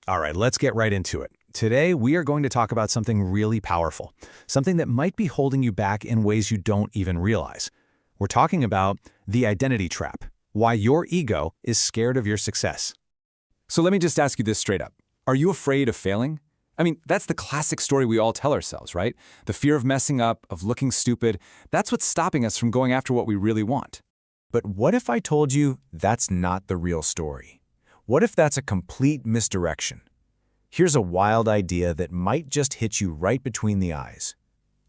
All right, let's get right into it. Today, we are going to talk about something really powerful, something that might be holding you back in ways you don't even realize. We're talking about the identity trap, why your ego is scared of your success. So let me just ask you this straight up. Are you afraid of failing? I mean, that's the classic story we all tell ourselves, right? The fear of messing up, of looking stupid, that's what's stopping us from going after what we really want. But what if I told you that's not the real story? What if that's a complete misdirection? Here's a wild idea that might just hit you right between the eyes.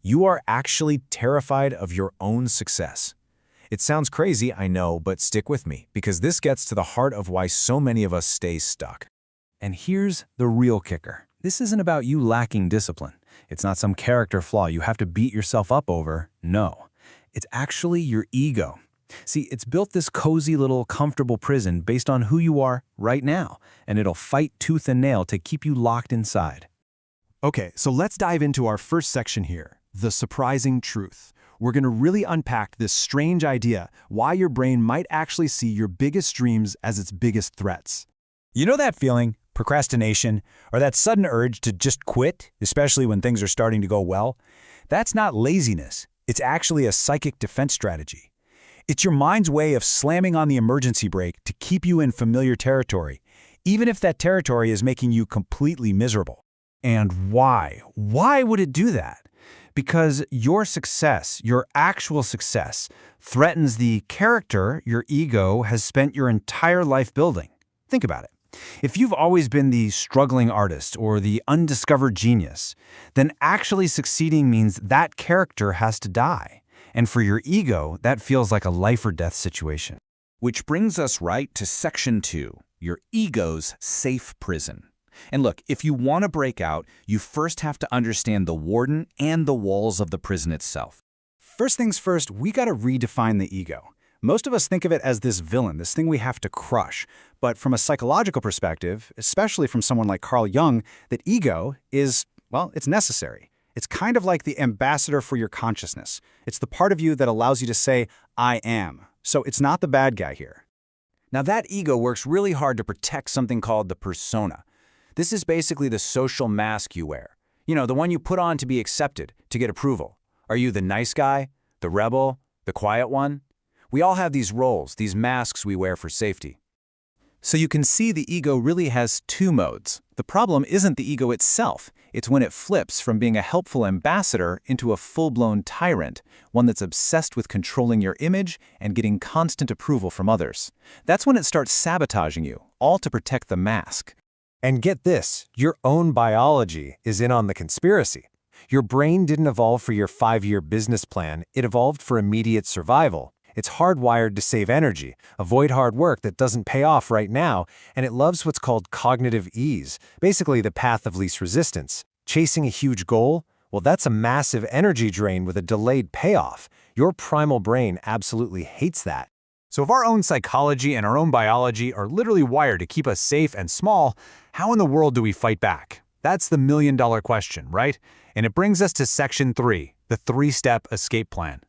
You are actually terrified of your own success. It sounds crazy, I know, but stick with me, because this gets to the heart of why so many of us stay stuck. And here's the real kicker. This isn't about you lacking discipline. It's not some character flaw you have to beat yourself up over. No, it's actually your ego. See, it's built this cozy little comfortable prison based on who you are right now, and it'll fight tooth and nail to keep you locked inside. Okay, so let's dive into our first section here, the surprising truth. We're going to really unpack this strange idea, why your brain might actually see your biggest dreams as its biggest threats. You know that feeling, procrastination, or that sudden urge to just quit, especially when things are starting to go well? That's not laziness. It's actually a psychic defense strategy. It's your mind's way of slamming on the emergency brake to keep you in familiar territory, even if that territory is making you completely miserable. And why? Why would it do that? Because your success, your actual success, threatens the character your ego has spent your entire life building. Think about it. If you've always been the struggling artist or the undiscovered genius, then actually succeeding means that character has to die. And for your ego, that feels like a life or death situation. Which brings us right to Section 2, your ego's safe prison. And look, if you want to break out, you first have to understand the warden and the walls of the prison itself. First things first, we got to redefine the ego. Most of us think of it as this villain, this thing we have to crush. But from a psychological perspective, especially from someone like Carl Jung, that ego is, well, it's necessary. It's kind of like the ambassador for your consciousness. It's the part of you that allows you to say, I am. So it's not the bad guy here. Now that ego works really hard to protect something called the persona. This is basically the social mask you wear. You know, the one you put on to be accepted, to get approval. Are you the nice guy, the rebel, the quiet one? We all have these roles, these masks we wear for safety. So you can see the ego really has two modes. The problem isn't the ego itself. It's when it flips from being a helpful ambassador into a full-blown tyrant, one that's obsessed with controlling your image and getting constant approval from others. That's when it starts sabotaging you, all to protect the mask. And get this, your own biology is in on the conspiracy. Your brain didn't evolve for your 5-year business plan, it evolved for immediate survival. It's hardwired to save energy, avoid hard work that doesn't pay off right now, and it loves what's called cognitive ease, basically the path of least resistance. Chasing a huge goal? Well, that's a massive energy drain with a delayed payoff. Your primal brain absolutely hates that. So if our own psychology and our own biology are literally wired to keep us safe and small, how in the world do we fight back? That's the million-dollar question, right? And it brings us to Section 3, the 3-step escape plan.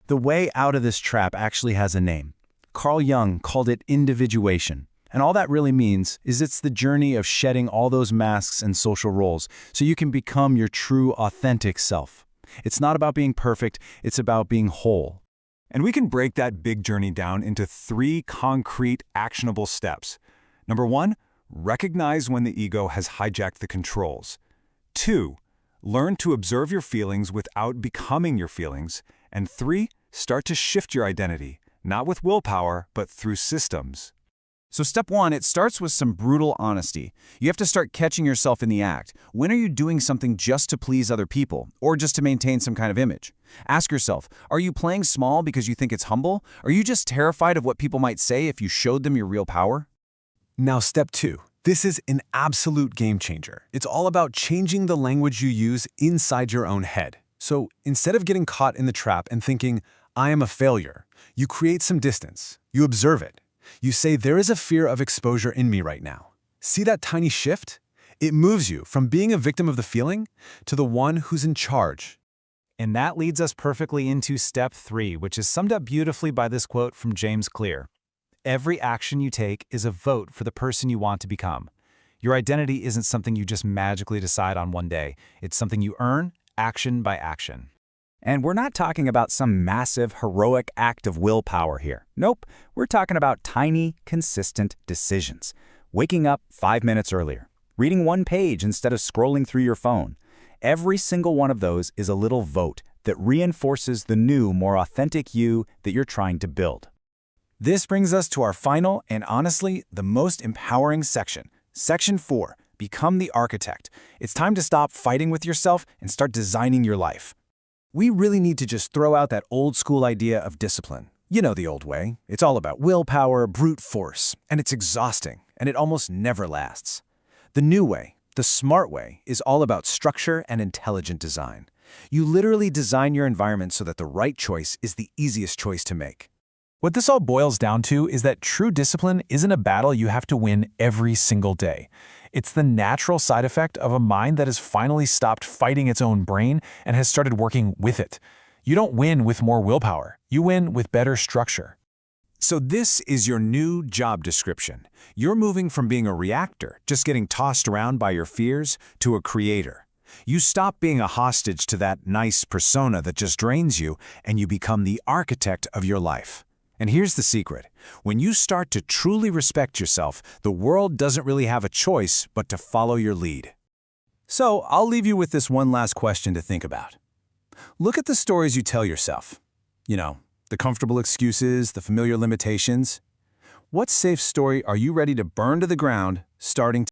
The way out of this trap actually has a name. Carl Jung called it individuation. And all that really means is it's the journey of shedding all those masks and social roles so you can become your true, authentic self. It's not about being perfect, it's about being whole. And we can break that big journey down into 3 concrete, actionable steps. Number 1, recognize when the ego has hijacked the controls. 2, learn to observe your feelings without becoming your feelings. And 3, start to shift your identity, not with willpower, but through systems. So step 1, it starts with some brutal honesty. You have to start catching yourself in the act. When are you doing something just to please other people, or just to maintain some kind of image? Ask yourself, are you playing small because you think it's humble? Are you just terrified of what people might say if you showed them your real power? Now step 2. This is an absolute game changer. It's all about changing the language you use inside your own head. So instead of getting caught in the trap and thinking, I am a failure, you create some distance. You observe it. You say, there is a fear of exposure in me right now. See that tiny shift? It moves you from being a victim of the feeling to the one who's in charge. And that leads us perfectly into step 3, which is summed up beautifully by this quote from James Clear. Every action you take is a vote for the person you want to become. Your identity isn't something you just magically decide on one day. It's something you earn, action by action. And we're not talking about some massive, heroic act of willpower here. Nope, we're talking about tiny, consistent decisions. Waking up 5 minutes earlier, reading one page instead of scrolling through your phone. Every single one of those is a little vote that reinforces the new, more authentic you that you're trying to build. This brings us to our final and honestly, the most empowering section. Section 4, Become the Architect. It's time to stop fighting with yourself and start designing your life. We really need to just throw out that old school idea of discipline. You know the old way. It's all about willpower, brute force, and it's exhausting, and it almost never lasts. The new way, the smart way, is all about structure and intelligent design. You literally design your environment so that the right choice is the easiest choice to make. What this all boils down to is that true discipline isn't a battle you have to win every single day. It's the natural side effect of a mind that has finally stopped fighting its own brain and has started working with it. You don't win with more willpower. You win with better structure. So this is your new job description. You're moving from being a reactor, just getting tossed around by your fears, to a creator. You stop being a hostage to that nice persona that just drains you, and you become the architect of your life. And here's the secret. When you start to truly respect yourself, the world doesn't really have a choice but to follow your lead. So I'll leave you with this one last question to think about. Look at the stories you tell yourself. You know, the comfortable excuses, the familiar limitations. What safe story are you ready to burn to the ground starting